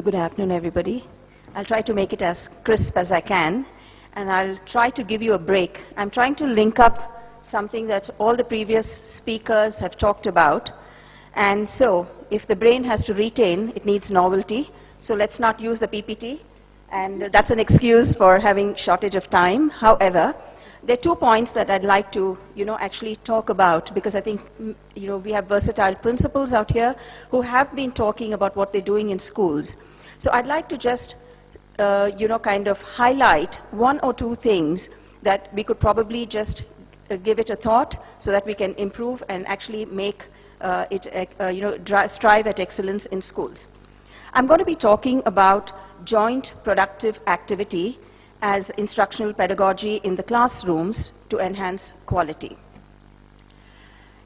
So good afternoon, everybody. I'll try to make it as crisp as I can, and I'll try to give you a break. I'm trying to link up something that all the previous speakers have talked about. And so, if the brain has to retain, it needs novelty. So let's not use the PPT. And that's an excuse for having shortage of time. However, there are 2 points that I'd like to, actually talk about, because I think, we have versatile principals out here who have been talking about what they're doing in schools. So I'd like to just, kind of highlight 1 or 2 things that we could probably just give it a thought so that we can improve and actually make strive at excellence in schools. I'm going to be talking about joint productive activity as instructional pedagogy in the classrooms to enhance quality.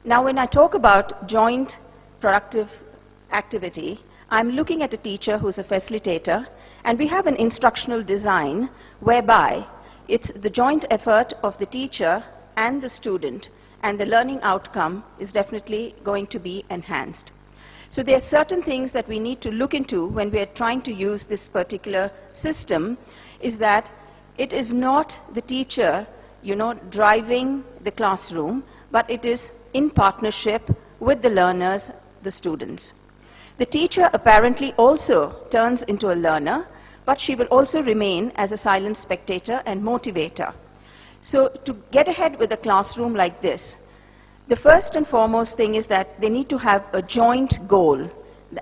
Now, when I talk about joint productive activity, I'm looking at a teacher who's a facilitator, and we have an instructional design whereby it's the joint effort of the teacher and the student, and the learning outcome is definitely going to be enhanced. So there are certain things that we need to look into when we are trying to use this particular system, is that it is not the teacher, driving the classroom, but it is in partnership with the learners, the students. The teacher apparently also turns into a learner, but she will also remain as a silent spectator and motivator. So to get ahead with a classroom like this, the first and foremost thing is that they need to have a joint goal,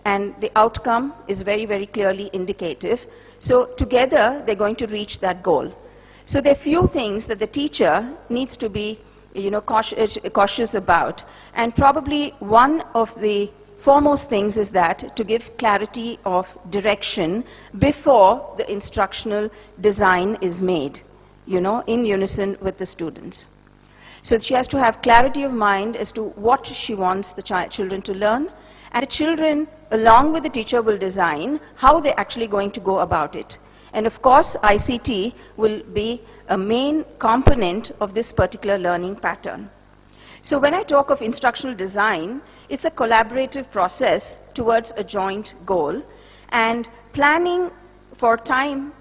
and the outcome is very, very clearly indicative. So together, they're going to reach that goal. So there are few things that the teacher needs to be, cautious about. And probably one of the foremost things is that to give clarity of direction before the instructional design is made, in unison with the students. So she has to have clarity of mind as to what she wants the children to learn, and the children, along with the teacher, will design how they're actually going to go about it. And of course, ICT will be a main component of this particular learning pattern. So when I talk of instructional design, it's a collaborative process towards a joint goal, and planning for time,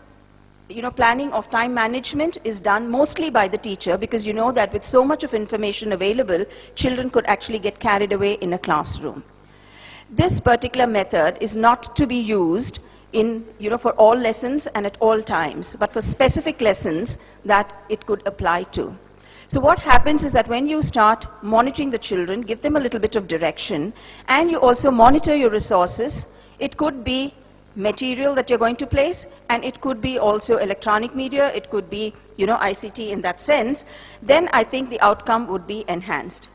planning of time management is done mostly by the teacher, because you know that with so much of information available, children could actually get carried away in a classroom. This particular method is not to be used in, for all lessons and at all times, but for specific lessons that it could apply to. So what happens is that when you start monitoring the children, give them a little bit of direction, and you also monitor your resources. It could be material that you're going to place, and it could be also electronic media, it could be, ICT in that sense, then I think the outcome would be enhanced.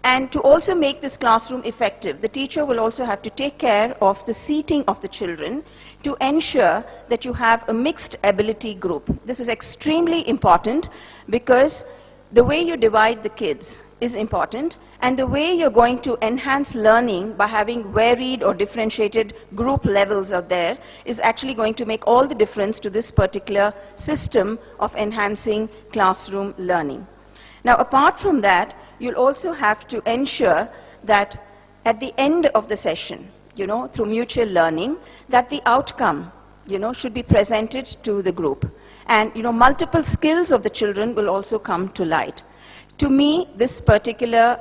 And to also make this classroom effective, the teacher will also have to take care of the seating of the children to ensure that you have a mixed ability group. This is extremely important, because the way you divide the kids is important, and the way you're going to enhance learning by having varied or differentiated group levels out there is actually going to make all the difference to this particular system of enhancing classroom learning. Now, apart from that, you'll also have to ensure that at the end of the session, through mutual learning, that the outcome, should be presented to the group. And, multiple skills of the children will also come to light. To me, this particular,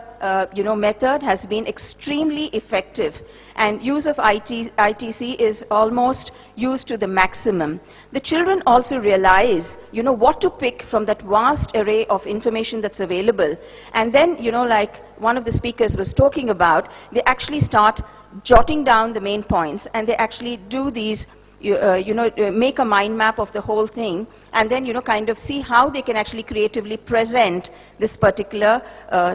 method has been extremely effective, and use of ITC is almost used to the maximum. The children also realize, what to pick from that vast array of information that's available. And then, like one of the speakers was talking about, they actually start jotting down the main points, and they actually do these make a mind map of the whole thing, and then, kind of see how they can actually creatively present this particular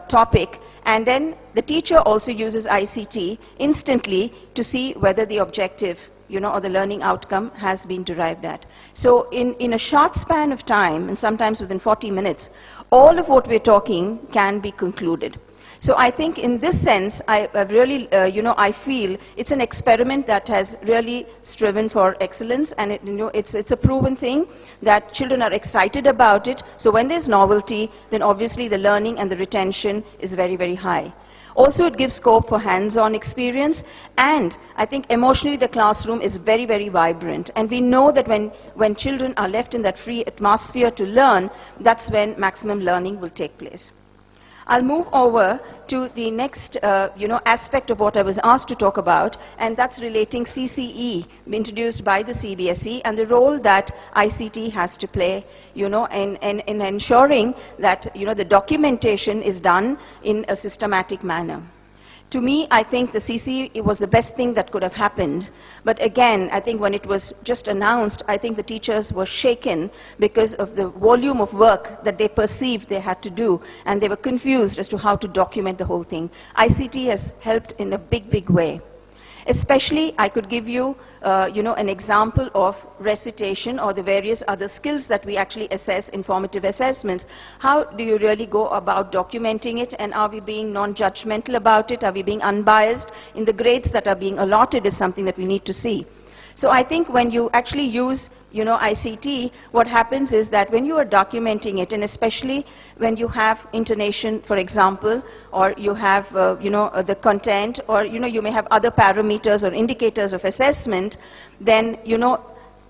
topic. And then the teacher also uses ICT instantly to see whether the objective, or the learning outcome has been derived at. So in a short span of time, and sometimes within 40 minutes, all of what we're talking can be concluded. So I think in this sense, I really, I feel it's an experiment that has really striven for excellence, and it's a proven thing that children are excited about it. So when there's novelty, then obviously the learning and the retention is very, very high. Also, it gives scope for hands-on experience, and I think emotionally the classroom is very, very vibrant. And we know that when children are left in that free atmosphere to learn, that's when maximum learning will take place. I'll move over to the next aspect of what I was asked to talk about, and that's relating CCE, introduced by the CBSE, and the role that ICT has to play, in ensuring that, the documentation is done in a systematic manner. To me, I think the CCE was the best thing that could have happened. But again, I think when it was just announced, I think the teachers were shaken because of the volume of work that they perceived they had to do, and they were confused as to how to document the whole thing. ICT has helped in a big, big way. Especially, I could give you, an example of recitation or the various other skills that we actually assess in formative assessments. How do you really go about documenting it, and are we being non-judgmental about it? Are we being unbiased in the grades that are being allotted is something that we need to see. So I think when you actually use, ICT, what happens is that when you are documenting it, and especially when you have intonation, for example, or you have, the content, or, you may have other parameters or indicators of assessment, then,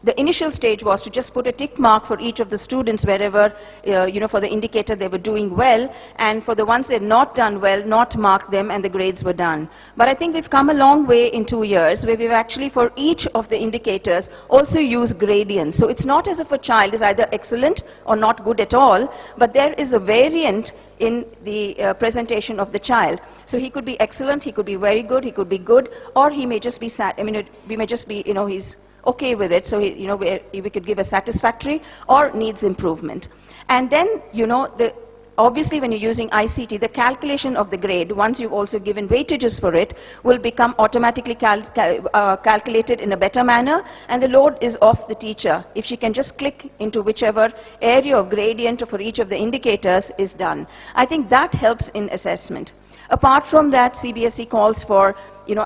the initial stage was to just put a tick mark for each of the students wherever, for the indicator they were doing well, and for the ones they had not done well, not mark them, and the grades were done. But I think we've come a long way in 2 years, where we've actually, for each of the indicators, also used gradients. So it's not as if a child is either excellent or not good at all, but there is a variant in the presentation of the child. So he could be excellent, he could be very good, he could be good, or he may just be we may just be, he's okay with it, so we could give a satisfactory or needs improvement. And then, obviously when you're using ICT, the calculation of the grade, once you've also given weightages for it, will become automatically calculated in a better manner, and the load is off the teacher. If she can just click into whichever area of gradient for each of the indicators is done. I think that helps in assessment. Apart from that, CBSE calls for,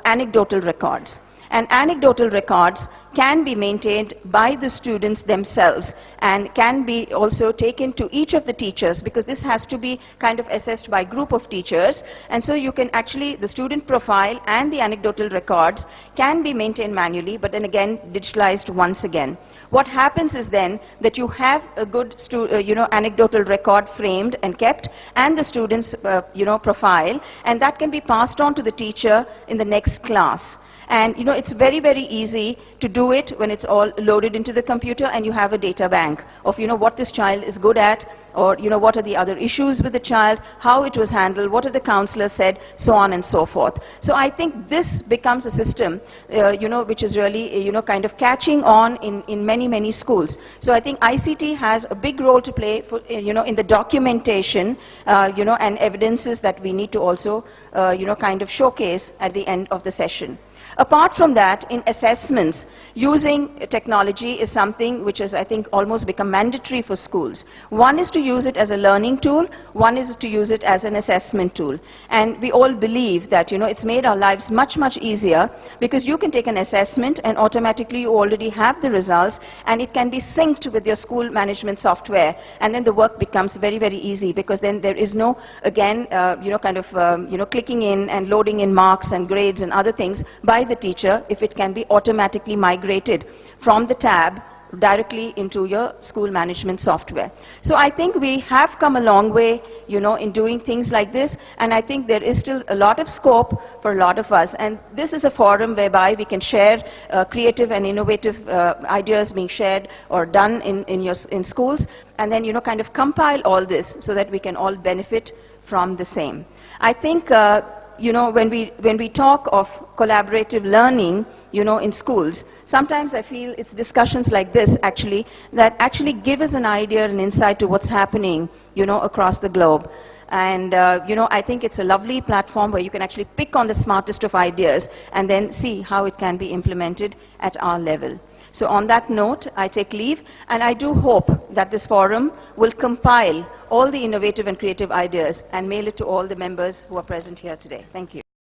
anecdotal records. And anecdotal records can be maintained by the students themselves and can be also taken to each of the teachers, because this has to be kind of assessed by group of teachers. And so you can actually, the student profile and the anecdotal records can be maintained manually, but then again digitalized once again. What happens is then that you have a good anecdotal record framed and kept, and the student's profile, and that can be passed on to the teacher in the next class. And it's very, very easy to do it when it's all loaded into the computer and you have a data bank of what this child is good at, or what are the other issues with the child, how it was handled, what have the counselors said, so on and so forth. So I think this becomes a system which is really kind of catching on in many, many schools. So I think ICT has a big role to play for, in the documentation and evidences that we need to also kind of showcase at the end of the session. Apart from that, in assessments, using technology is something which has, I think, almost become mandatory for schools. One is to use it as a learning tool, one is to use it as an assessment tool. And we all believe that, it's made our lives much, much easier, because you can take an assessment and automatically you already have the results, and it can be synced with your school management software, and then the work becomes very, very easy, because then there is no, again, clicking in and loading in marks and grades and other things by the teacher, if it can be automatically migrated from the tab directly into your school management software. So I think we have come a long way, in doing things like this, and I think there is still a lot of scope for a lot of us. And this is a forum whereby we can share creative and innovative ideas being shared or done in schools, and then, kind of compile all this so that we can all benefit from the same. I think when we talk of collaborative learning, in schools, sometimes I feel it's discussions like this, actually, that actually give us an idea and insight to what's happening, across the globe. And, I think it's a lovely platform where you can actually pick on the smartest of ideas and then see how it can be implemented at our level. So on that note, I take leave, and I do hope that this forum will compile all the innovative and creative ideas and mail it to all the members who are present here today. Thank you.